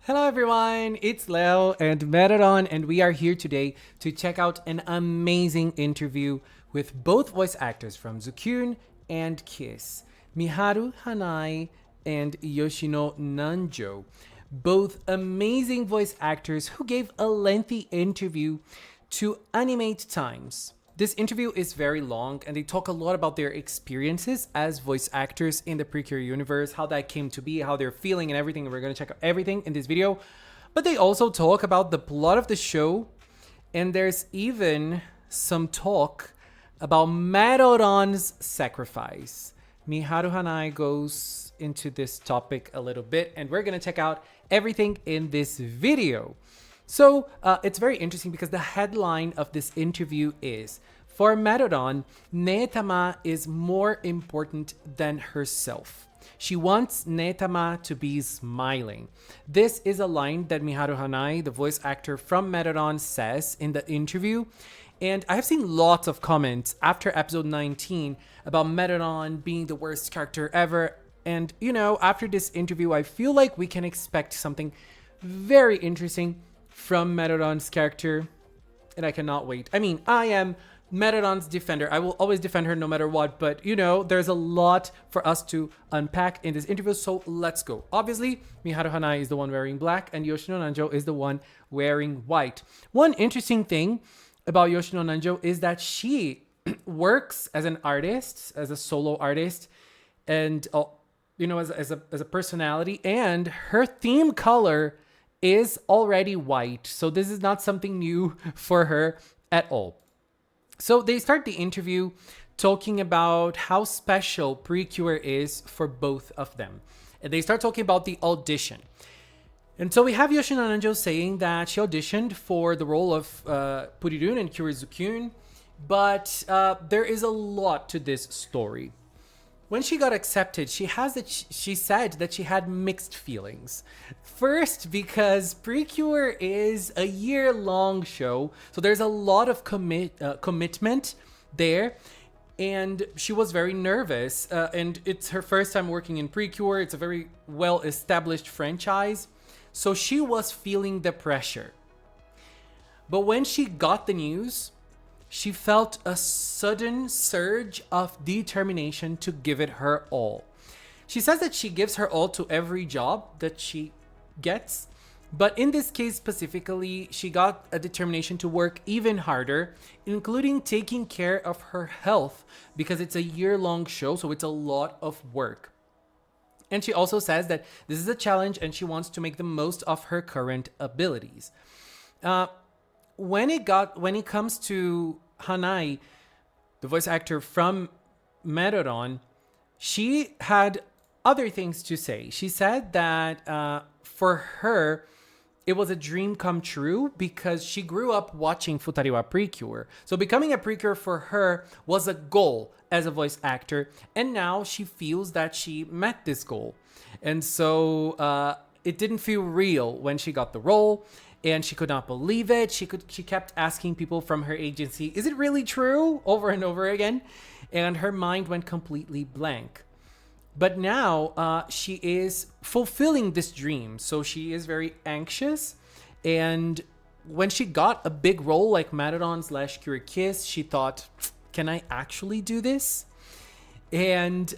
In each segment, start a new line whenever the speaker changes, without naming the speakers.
Hello everyone, it's Leo and Medadon, and we are here today to check out an amazing interview with both voice actors from ZUKYOON and KISS, Miharu Hanai and Yoshino Nanjo. Both amazing voice actors who gave a lengthy interview to Animate Times. This interview is very long and they talk a lot about their experiences as voice actors in the Precure universe, how that came to be, how they're feeling and everything. And we're going to check out everything in this video. But they also talk about the plot of the show. And there's even some talk about Meroron's sacrifice. Miharu Hanai goes into this topic a little bit and we're going to check out everything in this video. So it's very interesting because the headline of this interview is, for Medadon, Netama is more important than herself. She wants Netama to be smiling. This is a line that Miharu Hanai, the voice actor from Medadon, says in the interview. And I have seen lots of comments after episode 19 about Medadon being the worst character ever. And, you know, after this interview, I feel like we can expect something very interesting from Medadon's character, and I cannot wait. I mean, I am Medadon's defender. I will always defend her no matter what, but you know, there's a lot for us to unpack in this interview, so let's go. Obviously, Miharu Hanai is the one wearing black, and Yoshino Nanjo is the one wearing white. One interesting thing about Yoshino Nanjo is that she works as an artist, as a solo artist, and you know, as a personality, and her theme color is already white. So this is not something new for her at all. So they start the interview talking about how special Precure is for both of them. And they start talking about the audition. And so we have Yoshino Nanjo saying that she auditioned for the role of Purirun in ZUKYOON, but there is a lot to this story. When she got accepted, she said that she had mixed feelings. First, because Precure is a year-long show, so there's a lot of commitment there, and she was very nervous. And it's her first time working in Precure. It's a very well-established franchise, so she was feeling the pressure. But when she got the news, she felt a sudden surge of determination to give it her all. She says that she gives her all to every job that she gets, but in this case specifically, she got a determination to work even harder, including taking care of her health because it's a year-long show, so it's a lot of work. And she also says that this is a challenge and she wants to make the most of her current abilities. When it comes to Hanai, the voice actor from Meroron, she had other things to say. She said that for her, it was a dream come true because she grew up watching Futariwa Precure. So becoming a Precure for her was a goal as a voice actor. And now she feels that she met this goal. And so it didn't feel real when she got the role. And she could not believe it. She kept asking people from her agency, is it really true? Over and over again. And her mind went completely blank. But now she is fulfilling this dream. So she is very anxious. And when she got a big role like Medadon / KISS, she thought, can I actually do this? And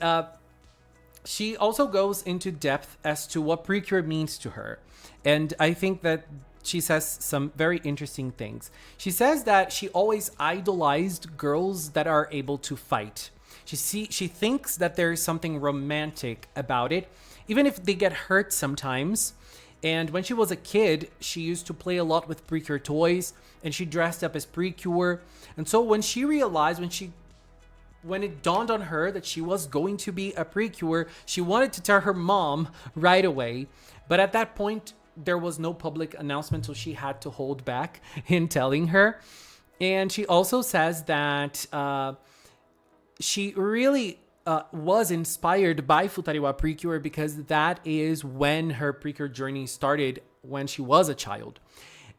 she also goes into depth as to what Precure means to her. And I think that she says some very interesting things. She says that she always idolized girls that are able to fight. She thinks that there is something romantic about it, even if they get hurt sometimes. And when she was a kid, she used to play a lot with Precure toys, and she dressed up as Precure. And so when she realized, when it dawned on her that she was going to be a Precure, she wanted to tell her mom right away. But at that point, there was no public announcement, so she had to hold back in telling her. And she also says that she really was inspired by Futariwa Precure because that is when her Precure journey started when she was a child.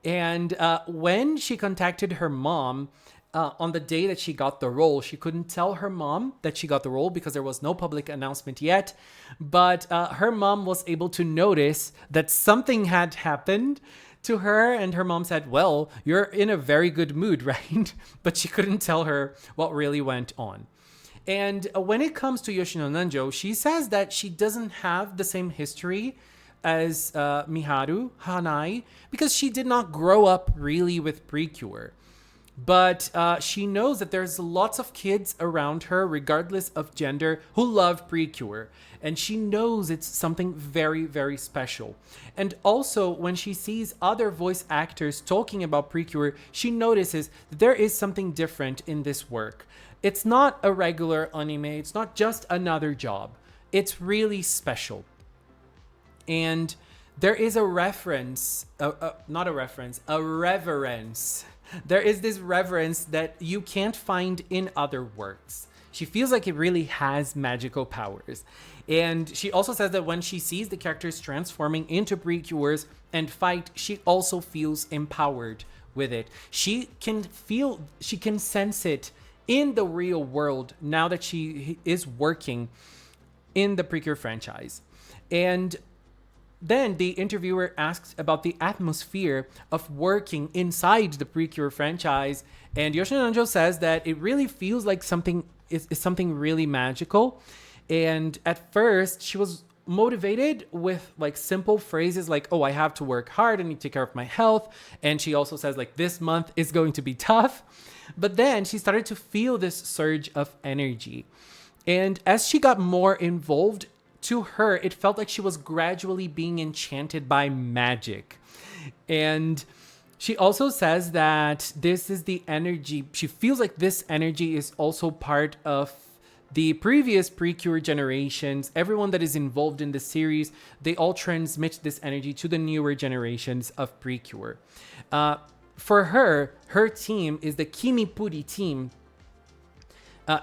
And when she contacted her mom on the day that she got the role, she couldn't tell her mom that she got the role because there was no public announcement yet. But her mom was able to notice that something had happened to her, and her mom said, well, you're in a very good mood, right? But she couldn't tell her what really went on. And when it comes to Yoshino Nanjo, she says that she doesn't have the same history as Miharu, Hanai, because she did not grow up really with Precure. But she knows that there's lots of kids around her, regardless of gender, who love Precure. And she knows it's something very, very special. And also, when she sees other voice actors talking about Precure, she notices that there is something different in this work. It's not a regular anime. It's not just another job. It's really special. And there is a reference, not a reference, a reverence. There is this reverence that you can't find in other works. She feels like it really has magical powers. And she also says that when she sees the characters transforming into Precures and fight, she also feels empowered with it. She can sense it in the real world now that she is working in the Precure franchise. And then the interviewer asks about the atmosphere of working inside the Precure franchise, and Yoshino Nanjo says that it really feels like something is something really magical. And at first, she was motivated with like simple phrases like, oh, I have to work hard, I need to take care of my health. And she also says like, this month is going to be tough. But then she started to feel this surge of energy. And as she got more involved, to her, it felt like she was gradually being enchanted by magic. And she also says that this is the energy. She feels like this energy is also part of the previous Precure generations. Everyone that is involved in the series, they all transmit this energy to the newer generations of Precure. For her team is the Kimipuri team.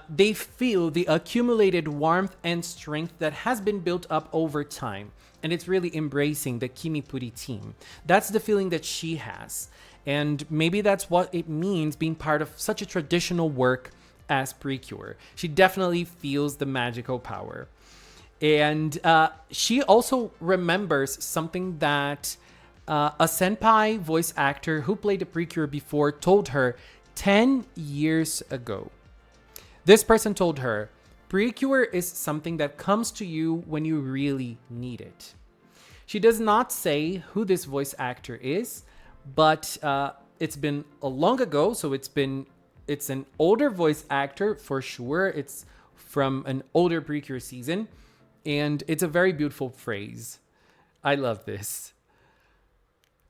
They feel the accumulated warmth and strength that has been built up over time. And it's really embracing the Kimipuri team. That's the feeling that she has. And maybe that's what it means being part of such a traditional work as Precure. She definitely feels the magical power. And she also remembers something that a senpai voice actor who played a Precure before told her 10 years ago. This person told her, Precure is something that comes to you when you really need it. She does not say who this voice actor is, but it's been a long ago, so it's an older voice actor for sure. It's from an older Precure season, and it's a very beautiful phrase. I love this.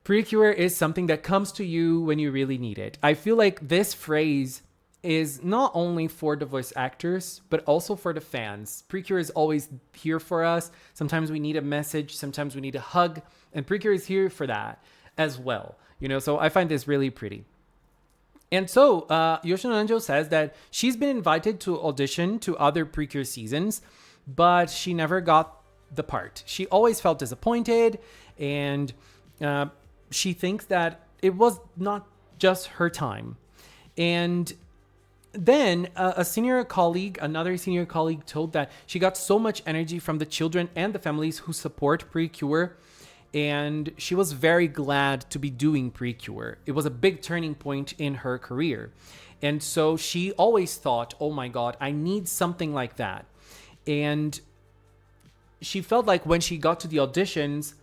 Precure is something that comes to you when you really need it. I feel like this phrase is not only for the voice actors, but also for the fans. Precure is always here for us. Sometimes we need a message, sometimes we need a hug, and Precure is here for that as well. So I find this really pretty. And so Yoshino Nanjo says that she's been invited to audition to other Precure seasons, but she never got the part. She always felt disappointed, and she thinks that it was not just her time. And then another senior colleague told that she got so much energy from the children and the families who support Precure, and she was very glad to be doing Precure. It was a big turning point in her career. And so she always thought, oh my God, I need something like that. And she felt like when she got to the auditions,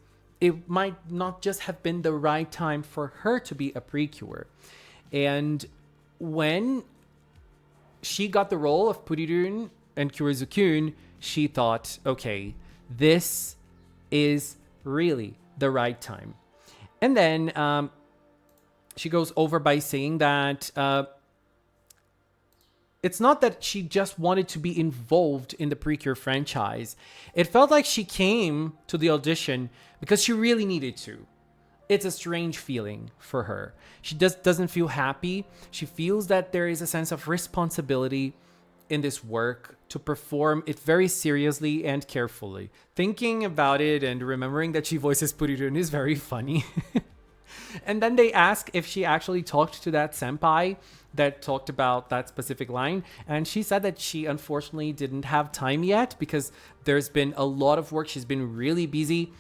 it might not just have been the right time for her to be a Precure. And when she got the role of Purirun and ZUKYOON, she thought, okay, this is really the right time. And then she goes over by saying that it's not that she just wanted to be involved in the Precure franchise. It felt like she came to the audition because she really needed to. It's a strange feeling for her. She doesn't feel happy. She feels that there is a sense of responsibility in this work to perform it very seriously and carefully. Thinking about it and remembering that she voices Purirun is very funny. And then they ask if she actually talked to that senpai that talked about that specific line. And she said that she unfortunately didn't have time yet because there's been a lot of work. She's been really busy.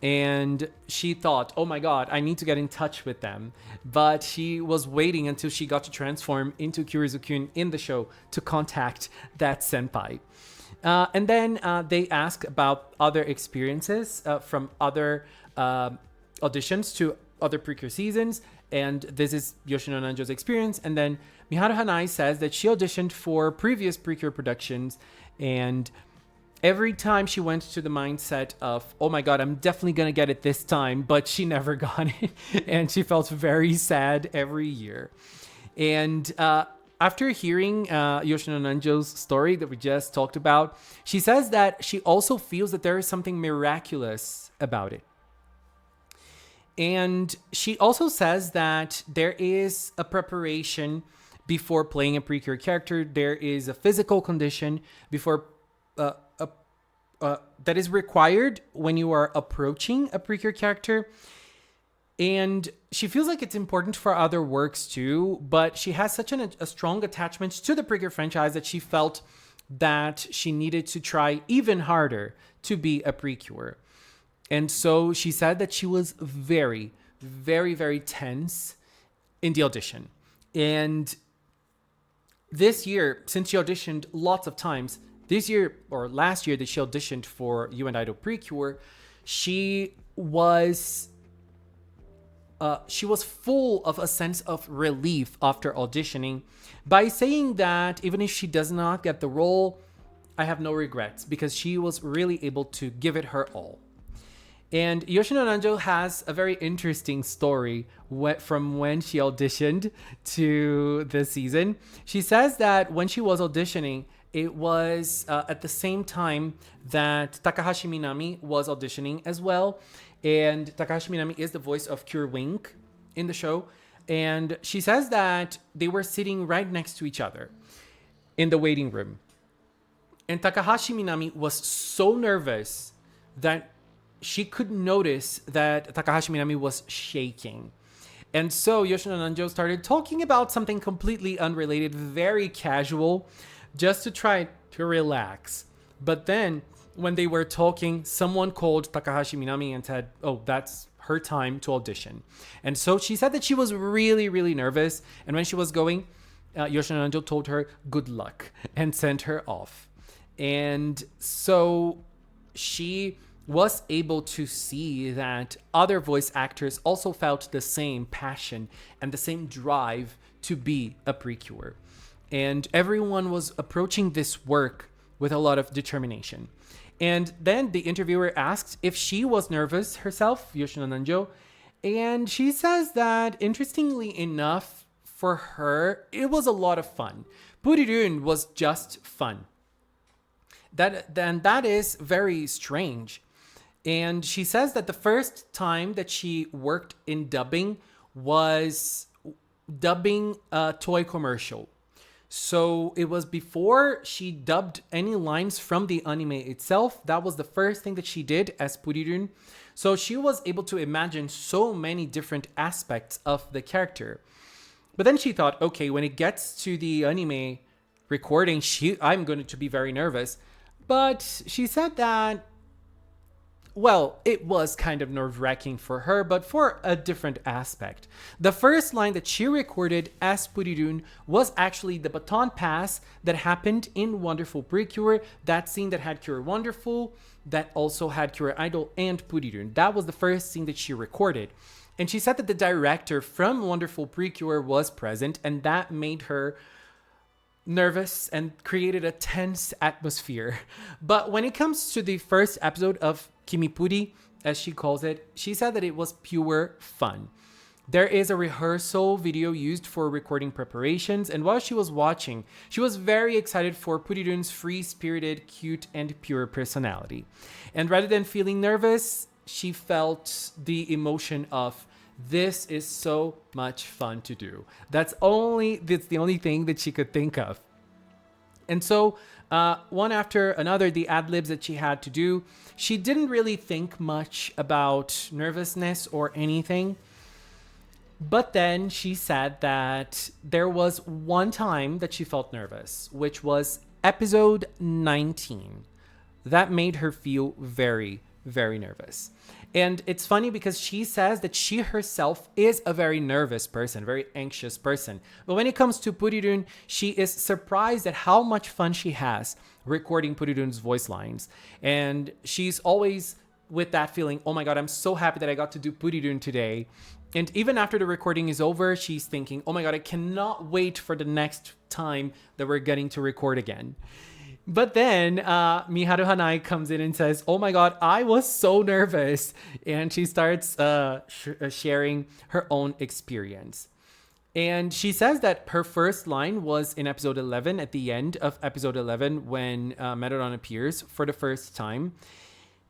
And she thought, oh my God, I need to get in touch with them. But she was waiting until she got to transform into ZUKYOON in the show to contact that senpai. And then they ask about other experiences from other auditions to other Precure seasons. And this is Yoshino Nanjo's experience. And then Miharu Hanai says that she auditioned for previous Precure productions. And every time she went to the mindset of, oh my God, I'm definitely going to get it this time. But she never got it. And she felt very sad every year. And after hearing Yoshino Nanjo's story that we just talked about, she says that she also feels that there is something miraculous about it. And she also says that there is a preparation before playing a Precure character. There is a physical condition before that is required when you are approaching a Precure character. And she feels like it's important for other works too, but she has such a strong attachment to the Precure franchise that she felt that she needed to try even harder to be a Precure. And so she said that she was very, very, very tense in the audition. And this year, since she auditioned lots of times, this year or last year that she auditioned for You and Idol Precure, she was full of a sense of relief after auditioning by saying that even if she does not get the role, I have no regrets because she was really able to give it her all. And Yoshino Nanjo has a very interesting story from when she auditioned to this season. She says that when she was auditioning, it was at the same time that Takahashi Minami was auditioning as well. And Takahashi Minami is the voice of Cure Wink in the show. And she says that they were sitting right next to each other in the waiting room. And Takahashi Minami was so nervous that she could notice that Takahashi Minami was shaking. And so Yoshino Nanjo started talking about something completely unrelated, very casual, just to try to relax. But then when they were talking, someone called Takahashi Minami and said, oh, that's her time to audition. And so she said that she was really, really nervous. And when she was going, Yoshino Nanjo told her good luck and sent her off. And so she was able to see that other voice actors also felt the same passion and the same drive to be a Precure. And everyone was approaching this work with a lot of determination. And then the interviewer asked if she was nervous herself, Yoshino Nanjo. And she says that, interestingly enough, for her, it was a lot of fun. Purirun was just fun. That is very strange. And she says that the first time that she worked in dubbing was dubbing a toy commercial. So it was before she dubbed any lines from the anime itself. That was the first thing that she did as Purirun. So she was able to imagine so many different aspects of the character. But then she thought, okay, when it gets to the anime recording, I'm going to be very nervous. But she said that, well, it was kind of nerve-wracking for her, but for a different aspect. The first line that she recorded as Purirun was actually the baton pass that happened in Wonderful Precure, that scene that had Cure Wonderful, that also had Cure Idol and Purirun. That was the first scene that she recorded. And she said that the director from Wonderful Precure was present, and that made her nervous and created a tense atmosphere. But when it comes to the first episode of Kimipuri, as she calls it, she said that it was pure fun. There is a rehearsal video used for recording preparations, and while she was watching, she was very excited for Purirun's free-spirited, cute, and pure personality. And rather than feeling nervous, she felt the emotion of, this is so much fun to do. That's the only thing that she could think of. And so one after another, the ad-libs that she had to do, she didn't really think much about nervousness or anything. But then she said that there was one time that she felt nervous, which was episode 19. That made her feel very, very nervous. And it's funny because she says that she herself is a very nervous person, very anxious person. But when it comes to Purirun, she is surprised at how much fun she has recording Purirun's voice lines. And she's always with that feeling, oh my God, I'm so happy that I got to do Purirun today. And even after the recording is over, she's thinking, oh my God, I cannot wait for the next time that we're getting to record again. But then Miharu Hanai comes in and says, oh my God, I was so nervous. And she starts sharing her own experience. And she says that her first line was in episode 11, at the end of episode 11, when Medadon appears for the first time.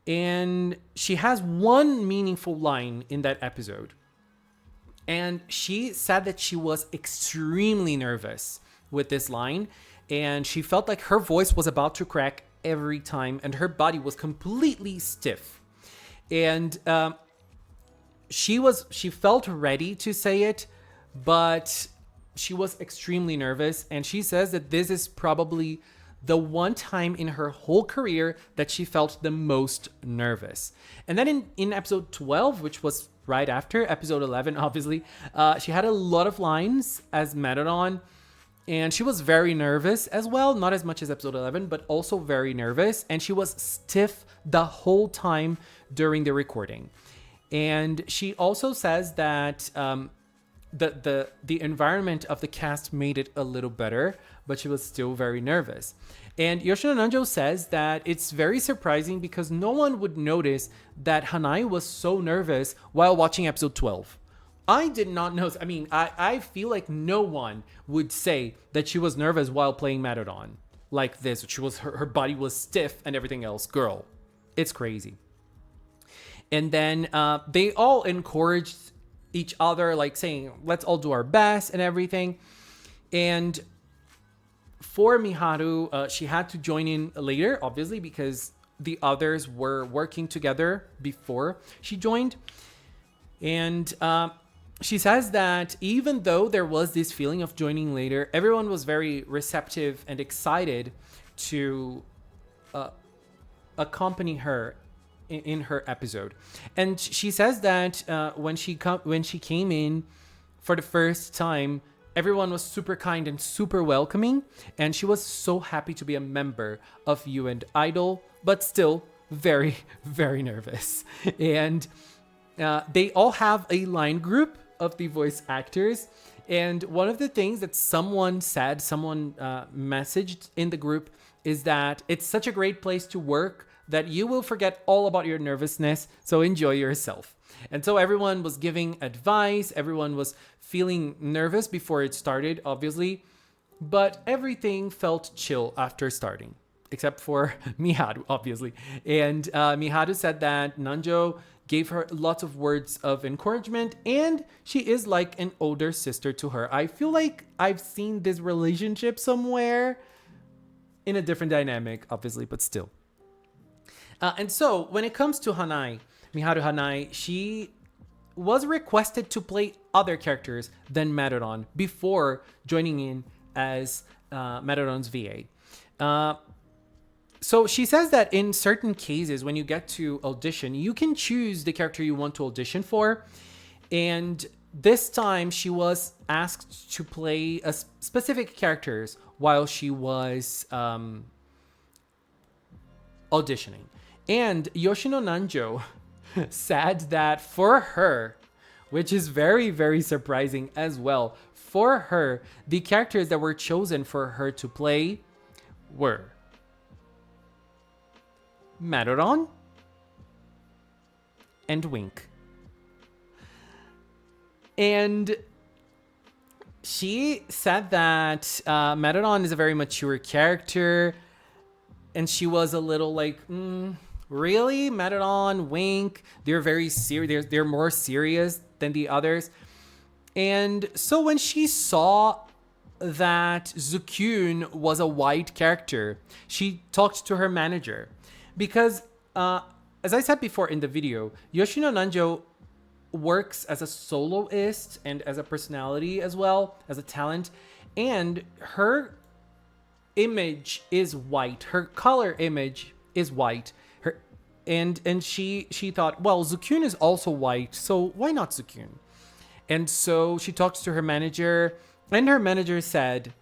And she has one meaningful line in that episode. And she said that she was extremely nervous with this line. And she felt like her voice was about to crack every time. And her body was completely stiff. And she felt ready to say it, but she was extremely nervous. And she says that this is probably the one time in her whole career that she felt the most nervous. And then in episode 12, which was right after episode 11, obviously, she had a lot of lines as Medadon, and she was very nervous as well. Not as much as episode 11, but also very nervous. And she was stiff the whole time during the recording. And she also says that the environment of the cast made it a little better, but she was still very nervous. And Yoshino Nanjo says that it's very surprising because no one would notice that Hanai was so nervous while watching episode 12. I did not know. I mean, I feel like no one would say that she was nervous while playing Medadon like this. Her body was stiff and everything else. Girl, it's crazy. And then they all encouraged each other, like saying, let's all do our best and everything. And for Miharu, she had to join in later, obviously, because the others were working together before she joined. And she says that even though there was this feeling of joining later, everyone was very receptive and excited to accompany her in her episode. And she says that when she came in for the first time, everyone was super kind and super welcoming, and she was so happy to be a member of You and Idol, but still very, very nervous. And they all have a line group of the voice actors, and one of the things that someone messaged in the group is that it's such a great place to work that you will forget all about your nervousness, so enjoy yourself. And so everyone was giving advice, everyone was feeling nervous before it started, obviously, but everything felt chill after starting, except for Miharu, obviously. And Miharu said that Nanjo gave her lots of words of encouragement, and she is like an older sister to her. I feel like I've seen this relationship somewhere in a different dynamic, obviously, but still. And so when it comes to Hanai, Miharu Hanai, she was requested to play other characters than Medadon before joining in as Medadon's VA. So she says that in certain cases, when you get to audition, you can choose the character you want to audition for. And this time she was asked to play a specific characters while she was auditioning. And Yoshino Nanjo said that for her, which is very, very surprising as well, for her, the characters that were chosen for her to play were Meroron and Wink. And she said that Medadon is a very mature character, and she was a little like, really? Medadon, Wink, they're very serious. They're more serious than the others. And so when she saw that ZUKYOON was a white character, she talked to her manager. Because, as I said before in the video, Yoshino Nanjo works as a soloist and as a personality as well, as a talent. And her image is white. Her color image is white. And she thought, well, ZUKYOON is also white, so why not ZUKYOON? And so she talks to her manager, and her manager said,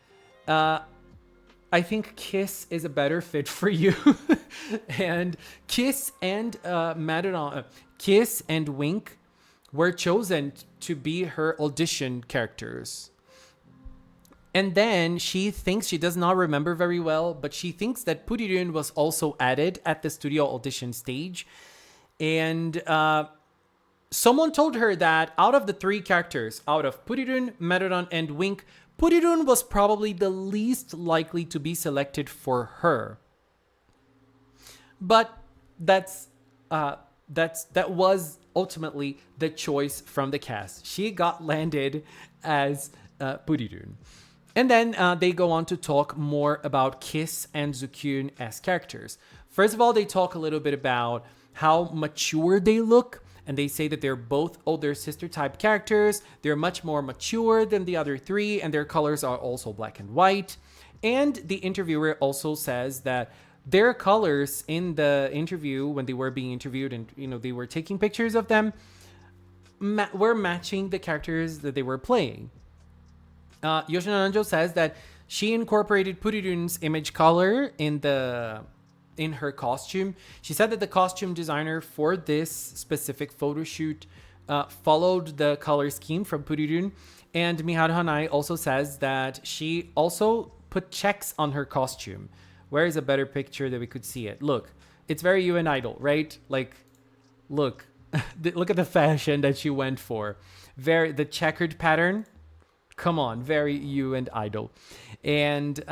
I think Kiss is a better fit for you. And Kiss and Medadon, Kiss and Wink were chosen to be her audition characters. And then she thinks, she does not remember very well, but she thinks that Precure was also added at the studio audition stage. And someone told her that out of the three characters, out of Precure, Medadon, and Wink, Precure was probably the least likely to be selected for her. But that was ultimately the choice from the cast. She got landed as Precure. And then they go on to talk more about Kiss and ZUKYOON as characters. First of all, they talk a little bit about how mature they look. And they say that they're both older sister type characters. They're much more mature than the other three. And their colors are also black and white. And the interviewer also says that their colors in the interview, when they were being interviewed and they were taking pictures of them, were matching the characters that they were playing. Yoshino Nanjo says that she incorporated Puriru's image color in her costume. She said that the costume designer for this specific photo shoot followed the color scheme from Precure. And Miharu Hanai also says that she also put checks on her costume. Where is a better picture that we could see it? Look, it's very you and Idol, right? Like, look, look at the fashion that she went for. The checkered pattern. Come on, very you and Idol. And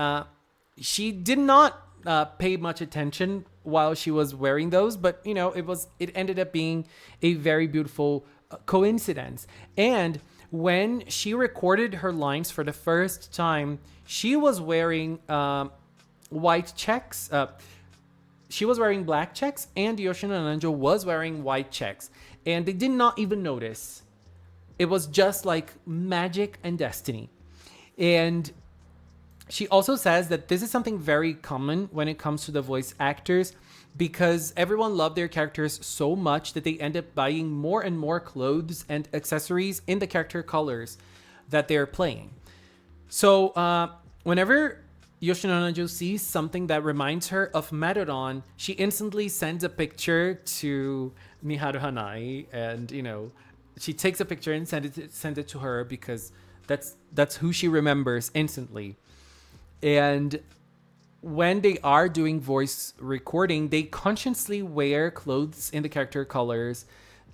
she did not pay much attention while she was wearing those, but it ended up being a very beautiful coincidence. And when she recorded her lines for the first time, she was wearing white checks. She was wearing black checks, and Yoshino Nanjo was wearing white checks, and they did not even notice. It was just like magic and destiny. And she also says that this is something very common when it comes to the voice actors, because everyone loved their characters so much that they end up buying more and more clothes and accessories in the character colors that they're playing. So whenever Yoshino Nanjo sees something that reminds her of Medadon, she instantly sends a picture to Miharu Hanai, and she takes a picture and sends it to her, because that's who she remembers instantly. And when they are doing voice recording, they consciously wear clothes in the character colors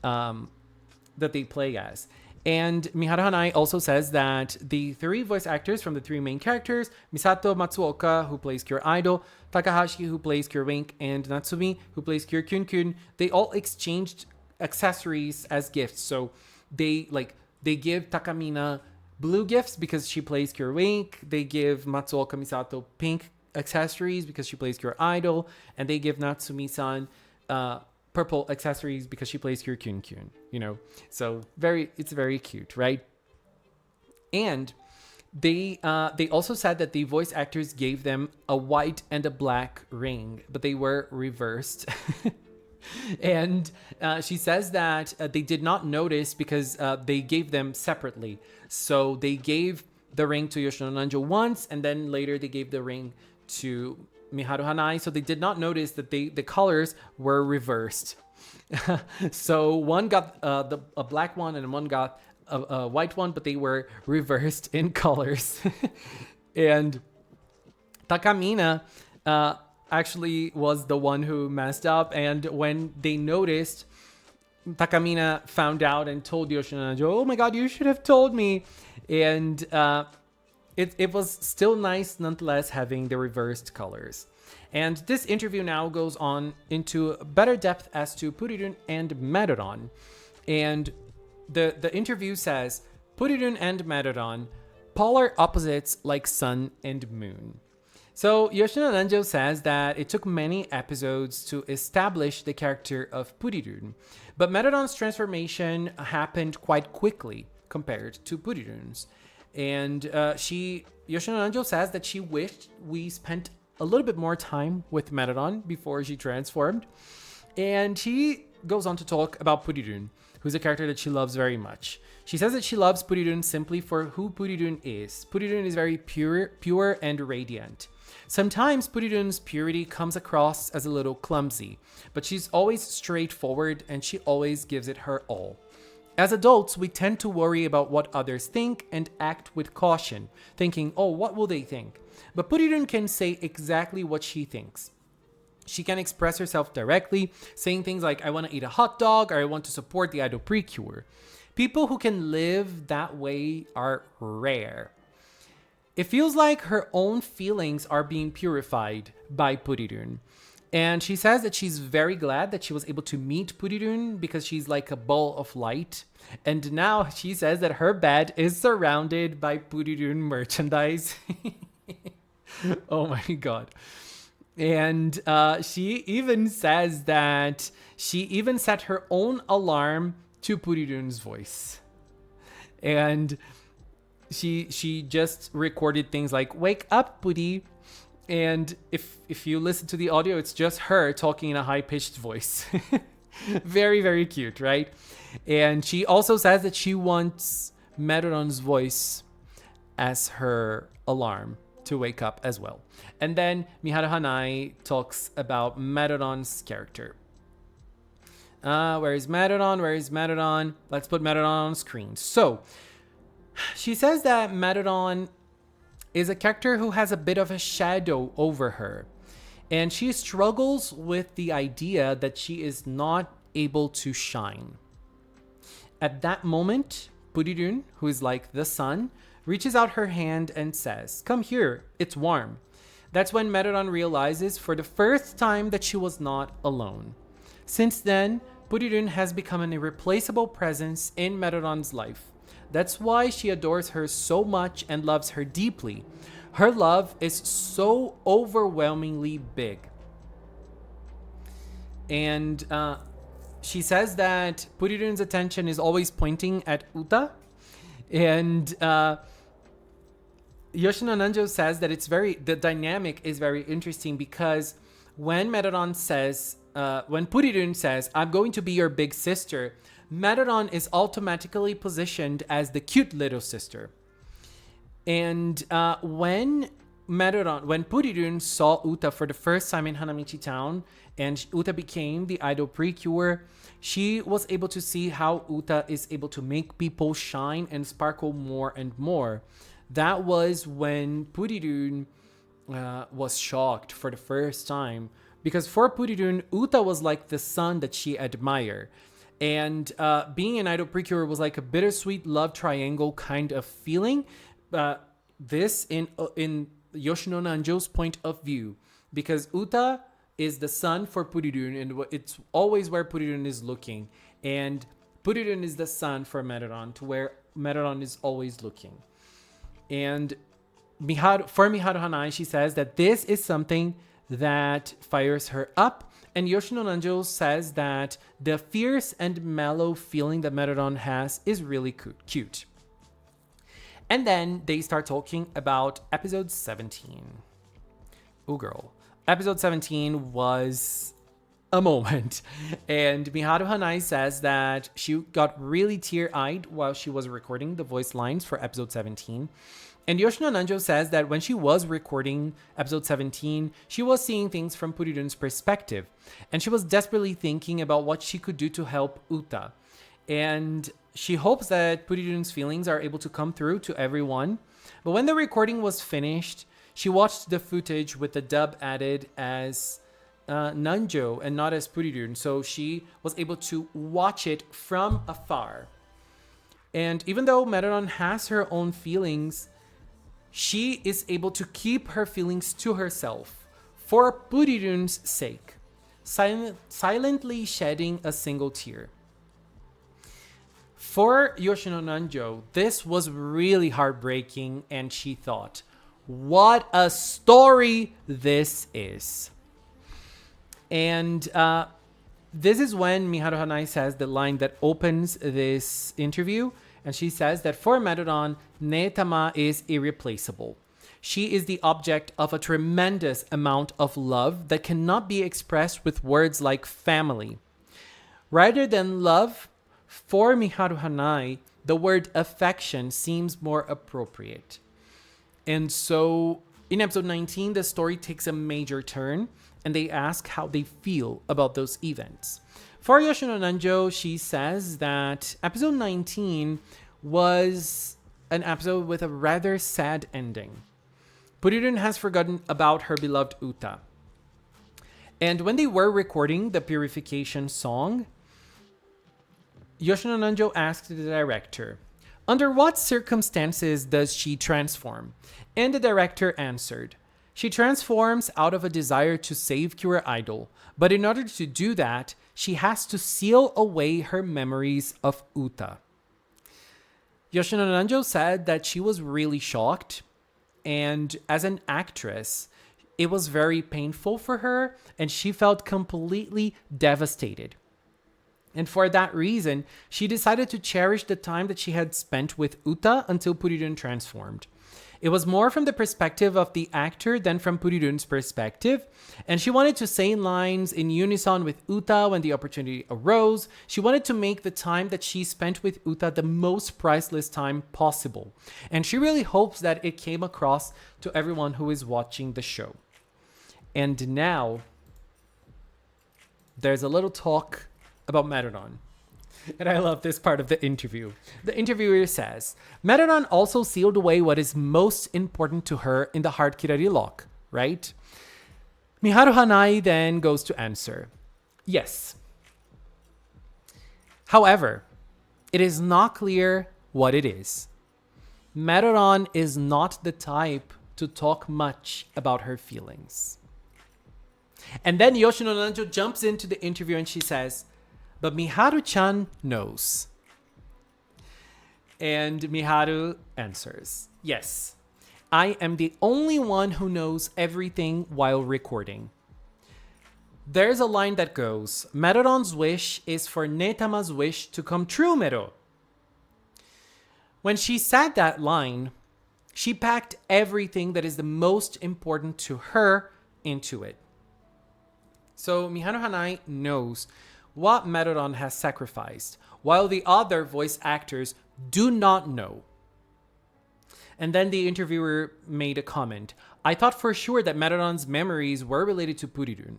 that they play as. And Miharu Hanai also says that the three voice actors from the three main characters, Misato Matsuoka, who plays Cure Idol, Takahashi, who plays Cure Wink, and Natsumi, who plays Cure Kyun, they all exchanged accessories as gifts. So they give Takamina blue gifts because she plays Cure Wink. They give Matsuoka Misato pink accessories because she plays Cure Idol, and they give Natsumi-san purple accessories because she plays Cure Kyun. So it's very cute, right? And they also said that the voice actors gave them a white and a black ring, but they were reversed. And she says that they did not notice because they gave them separately. So they gave the ring to Yoshino Nanjo once, and then later they gave the ring to Miharu Hanai. So they did not notice that the colors were reversed. So one got a black one and one got a white one, but they were reversed in colors. And Takamina actually was the one who messed up, and when they noticed, Takamina found out and told Yoshino Nanjo, "Oh my god, you should have told me." And it was still nice nonetheless having the reversed colors. And this interview now goes on into better depth as to Precure and Medadon. And the interview says, Precure and Medadon, polar opposites like sun and moon. So Yoshino Nanjo says that it took many episodes to establish the character of Purirun, but Medadon's transformation happened quite quickly compared to Purirun's. And Yoshino Nanjo says that she wished we spent a little bit more time with Medadon before she transformed. And she goes on to talk about Purirun, who's a character that she loves very much. She says that she loves Purirun simply for who Purirun is. Purirun is very pure and radiant. Sometimes Purirun's purity comes across as a little clumsy, but she's always straightforward and she always gives it her all. As adults, we tend to worry about what others think and act with caution, thinking, oh, what will they think? But Purirun can say exactly what she thinks. She can express herself directly, saying things like, I want to eat a hot dog, or I want to support the idol Precure. People who can live that way are rare. It feels like her own feelings are being purified by Purirun. And she says that she's very glad that she was able to meet Purirun because she's like a ball of light. And now she says that her bed is surrounded by Purirun merchandise. Oh my god. And she even says that she even set her own alarm to Purirun's voice. And she just recorded things like, wake up, Puri. And if you listen to the audio, it's just her talking in a high-pitched voice. Very, very cute, right? And she also says that she wants Meroron's voice as her alarm to wake up as well. And then Miharu Hanai talks about Meroron's character. Where is Medadon? Where is Medadon? Let's put Medadon on screen. So, she says that Medadon is a character who has a bit of a shadow over her. And she struggles with the idea that she is not able to shine. At that moment, Purirun, who is like the sun, reaches out her hand and says, come here, it's warm. That's when Medadon realizes for the first time that she was not alone. Since then, Purirun has become an irreplaceable presence in Medadon's life. That's why she adores her so much and loves her deeply. Her love is so overwhelmingly big. And she says that Purirun's attention is always pointing at Uta. And Yoshino Nanjo says that the dynamic is very interesting because when Medadon says, when Purirun says, I'm going to be your big sister, Medadon is automatically positioned as the cute little sister. And when Purirun saw Uta for the first time in Hanamichi town, and Uta became the idol Precure, she was able to see how Uta is able to make people shine and sparkle more and more. That was when Purirun was shocked for the first time. Because for Purirun, Uta was like the sun that she admired. And being an idol Precure was like a bittersweet love triangle kind of feeling. This in Yoshino Nanjo's point of view. Because Uta is the sun for Purirun, and it's always where Purirun is looking. And Purirun is the sun for Medadon, to where Medadon is always looking. And for Miharu Hanai, she says that this is something that fires her up. And Yoshino Nanjo says that the fierce and mellow feeling that Medadon has is really cute. And then they start talking about episode 17. Ooh, girl. Episode 17 was a moment. And Miharu Hanai says that she got really tear-eyed while she was recording the voice lines for episode 17. And Yoshino Nanjo says that when she was recording episode 17, she was seeing things from Purirun's perspective. And she was desperately thinking about what she could do to help Uta. And she hopes that Purirun's feelings are able to come through to everyone. But when the recording was finished, she watched the footage with the dub added as Nanjo and not as Purirun. So she was able to watch it from afar. And even though Medadon has her own feelings, she is able to keep her feelings to herself for Purirun's sake, silently shedding a single tear. For Yoshino Nanjo, this was really heartbreaking, and she thought, What a story this is. And this is when Miharu Hanai says the line that opens this interview. And she says that for Medadon, Netama is irreplaceable. She is the object of a tremendous amount of love that cannot be expressed with words like family. Rather than love, for Miharu Hanai, the word affection seems more appropriate. And so in episode 19, the story takes a major turn and they ask how they feel about those events. For Yoshino Nanjo, she says that episode 19 was an episode with a rather sad ending. Purirun has forgotten about her beloved Uta. And when they were recording the Purification song, Yoshino Nanjo asked the director, under what circumstances does she transform? And the director answered, she transforms out of a desire to save Cure Idol, but in order to do that, she has to seal away her memories of Uta. Yoshino Nanjo said that she was really shocked, and as an actress, it was very painful for her, and she felt completely devastated. And for that reason, she decided to cherish the time that she had spent with Uta until Purirun transformed. It was more from the perspective of the actor than from Purirun's perspective, and she wanted to say lines in unison with Uta when the opportunity arose. She wanted to make the time that she spent with Uta the most priceless time possible, and she really hopes that it came across to everyone who is watching the show. And now, there's a little talk about Medadon. And I love this part of the interview. The interviewer says, Medadon also sealed away what is most important to her in the Heart Kirari lock, right? Miharu Hanai then goes to answer, yes. However, it is not clear what it is. Medadon is not the type to talk much about her feelings. And then Yoshino Nanjo jumps into the interview and she says, but Miharu-chan knows. And Miharu answers, yes, I am the only one who knows everything while recording. There's a line that goes, Medadon's wish is for Netama's wish to come true, Mero. When she said that line, she packed everything that is the most important to her into it. So Miharu Hanai knows what Medadon has sacrificed, while the other voice actors do not know. And then the interviewer made a comment. I thought for sure that Medadon's memories were related to Purirun.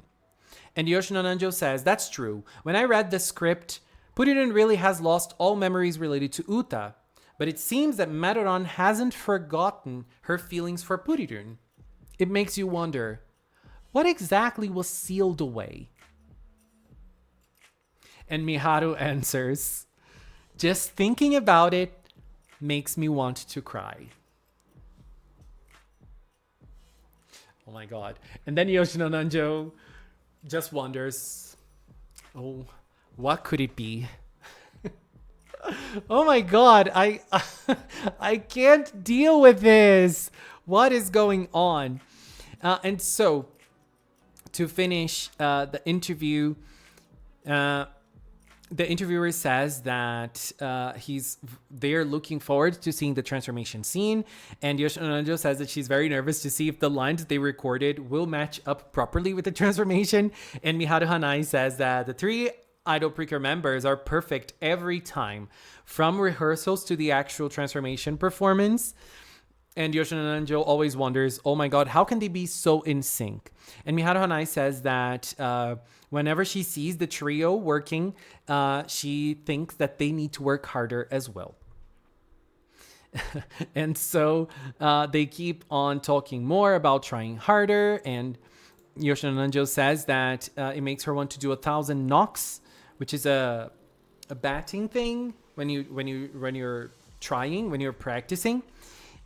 And Yoshino Nanjo says, that's true. When I read the script, Purirun really has lost all memories related to Uta. But it seems that Medadon hasn't forgotten her feelings for Purirun. It makes you wonder, what exactly was sealed away? And Miharu answers, just thinking about it makes me want to cry. Oh my God. And then Yoshino Nanjo just wonders, oh, what could it be? Oh my God, I can't deal with this. What is going on? And so, to finish the interview, the interviewer says that they're looking forward to seeing the transformation scene, and Yoshino Nanjo says that she's very nervous to see if the lines they recorded will match up properly with the transformation. And Miharu Hanai says that the 3 Idol Precure members are perfect every time, from rehearsals to the actual transformation performance. And Yoshino Nanjo always wonders, oh my God, how can they be so in sync? And Miharu Hanai says that whenever she sees the trio working, she thinks that they need to work harder as well. And so they keep on talking more about trying harder. And Yoshino Nanjo says that it makes her want to do 1,000 knocks, which is a batting thing when you're practicing.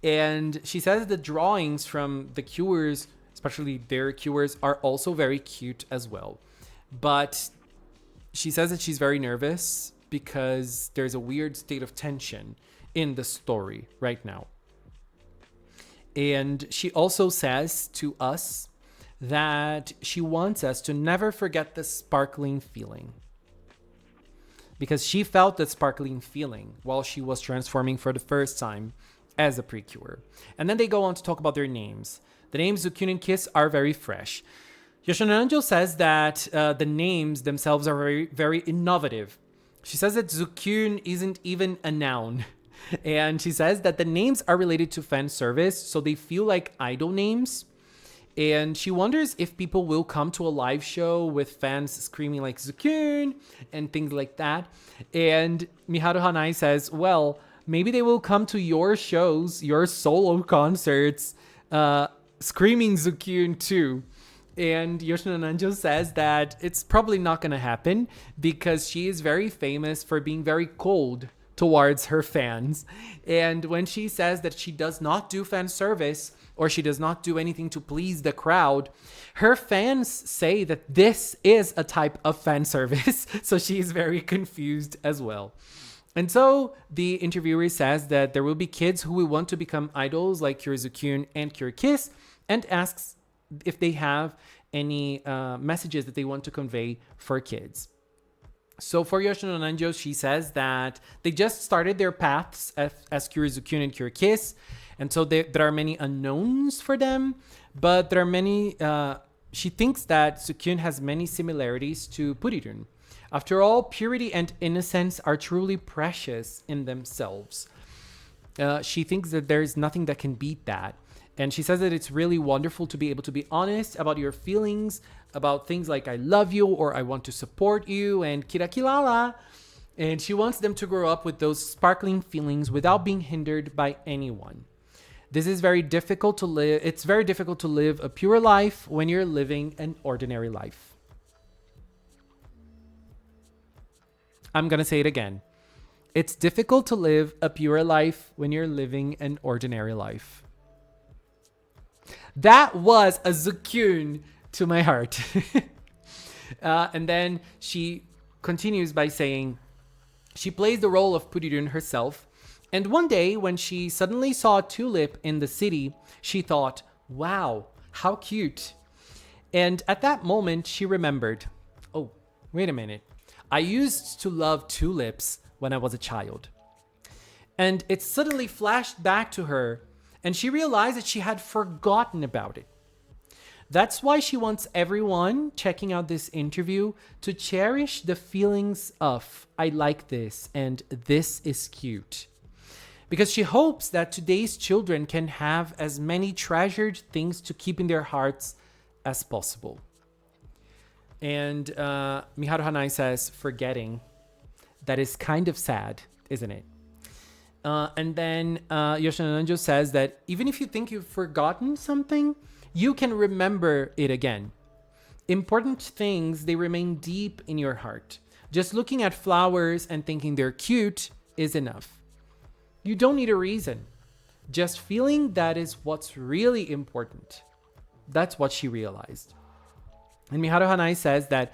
And she says the drawings from the cures, especially their cures, are also very cute as well. But she says that she's very nervous because there's a weird state of tension in the story right now. And she also says to us that she wants us to never forget the sparkling feeling. Because she felt that sparkling feeling while she was transforming for the first time as a Precure. And then they go on to talk about their names. The names ZUKYOON and Kiss are very fresh. Yoshino Nanjo says that the names themselves are very, very innovative. She says that ZUKYOON isn't even a noun. And she says that the names are related to fan service, so they feel like idol names. And she wonders if people will come to a live show with fans screaming like ZUKYOON and things like that. And Miharu Hanai says, well, maybe they will come to your shows, your solo concerts, screaming ZUKYOON too. And Yoshino Nanjo says that it's probably not going to happen because she is very famous for being very cold towards her fans. And when she says that she does not do fan service or she does not do anything to please the crowd, her fans say that this is a type of fan service. So she is very confused as well. And so the interviewer says that there will be kids who will want to become idols like Kure ZUKYOON and Kure Kiss, and asks if they have any messages that they want to convey for kids. So for Yoshino Nanjo, she says that they just started their paths as Kure ZUKYOON and Kure Kiss. And so there are many unknowns for them, but there are many, she thinks that ZUKYOON has many similarities to Purirun. After all, purity and innocence are truly precious in themselves. She thinks that there's nothing that can beat that. And she says that it's really wonderful to be able to be honest about your feelings, about things like I love you or I want to support you and kirakilala. And she wants them to grow up with those sparkling feelings without being hindered by anyone. This is very difficult to live. It's very difficult to live a pure life when you're living an ordinary life. I'm going to say it again. It's difficult to live a pure life when you're living an ordinary life. That was a ZUKYOON to my heart. And then she continues by saying she plays the role of Purirun herself. And one day when she suddenly saw a tulip in the city, she thought, wow, how cute. And at that moment, she remembered, oh, wait a minute. I used to love tulips when I was a child. And it suddenly flashed back to her, and she realized that she had forgotten about it. That's why she wants everyone checking out this interview to cherish the feelings of, I like this, and this is cute. Because she hopes that today's children can have as many treasured things to keep in their hearts as possible. And Miharu Hanai says, forgetting. That is kind of sad, isn't it? And then Yoshino Nanjo says that even if you think you've forgotten something, you can remember it again. Important things, they remain deep in your heart. Just looking at flowers and thinking they're cute is enough. You don't need a reason. Just feeling that is what's really important. That's what she realized. And Miharu Hanai says that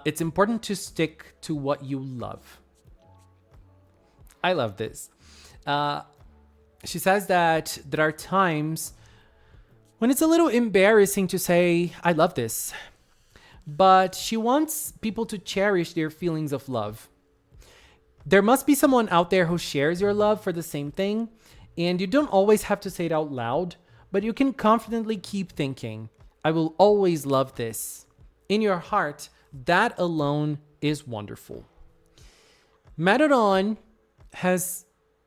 it's important to stick to what you love. I love this. She says that there are times when it's a little embarrassing to say, I love this. But she wants people to cherish their feelings of love. There must be someone out there who shares your love for the same thing. And you don't always have to say it out loud, but you can confidently keep thinking, I will always love this. In your heart, that alone is wonderful. Medadon has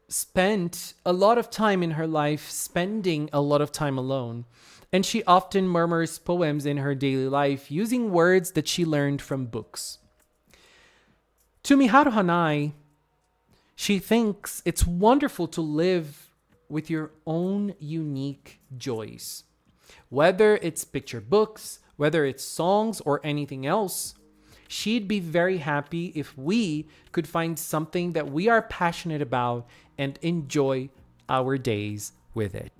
spent a lot of time in her life spending a lot of time alone, and she often murmurs poems in her daily life using words that she learned from books. To Miharu Hanai, she thinks it's wonderful to live with your own unique joys. Whether it's picture books, whether it's songs or anything else, she'd be very happy if we could find something that we are passionate about and enjoy our days with it.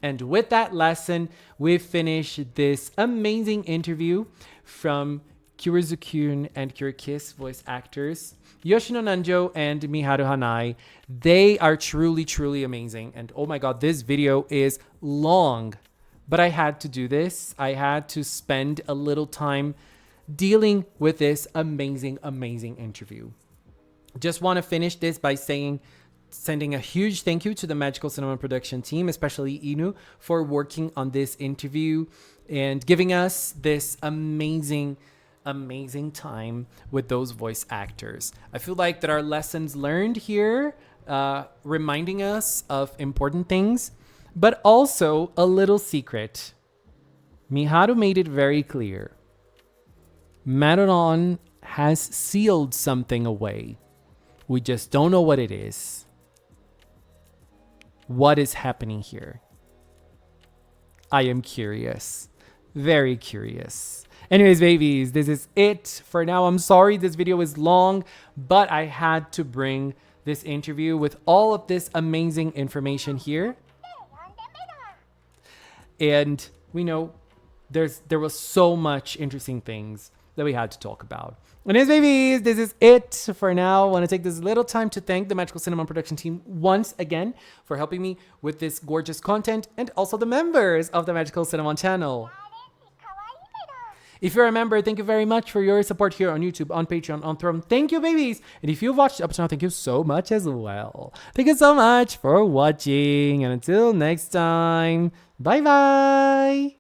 And with that lesson, we've finished this amazing interview from Precure ZUKYOON and Pure Kiss voice actors, Yoshino Nanjo and Miharu Hanai. They are truly, truly amazing. And oh my god, this video is long, but I had to do this. I had to spend a little time dealing with this amazing, amazing interview. Just want to finish this by sending a huge thank you to the Magical Cinema production team, especially Inu, for working on this interview and giving us this amazing time with those voice actors. I feel like there are lessons learned here, reminding us of important things, but also a little secret. Miharu made it very clear. Medadon has sealed something away. We just don't know what it is. What is happening here? I am curious. Very curious. Anyways, babies, this is it for now. I'm sorry this video is long, but I had to bring this interview with all of this amazing information here. And we know there was so much interesting things that we had to talk about. Anyways, babies, this is it for now. I want to take this little time to thank the Magical Cinema production team once again for helping me with this gorgeous content, and also the members of the Magical Cinema channel. If you're a member, thank you very much for your support here on YouTube, on Patreon, on Throne. Thank you, babies. And if you've watched up to now, thank you so much as well. Thank you so much for watching. And until next time, bye-bye.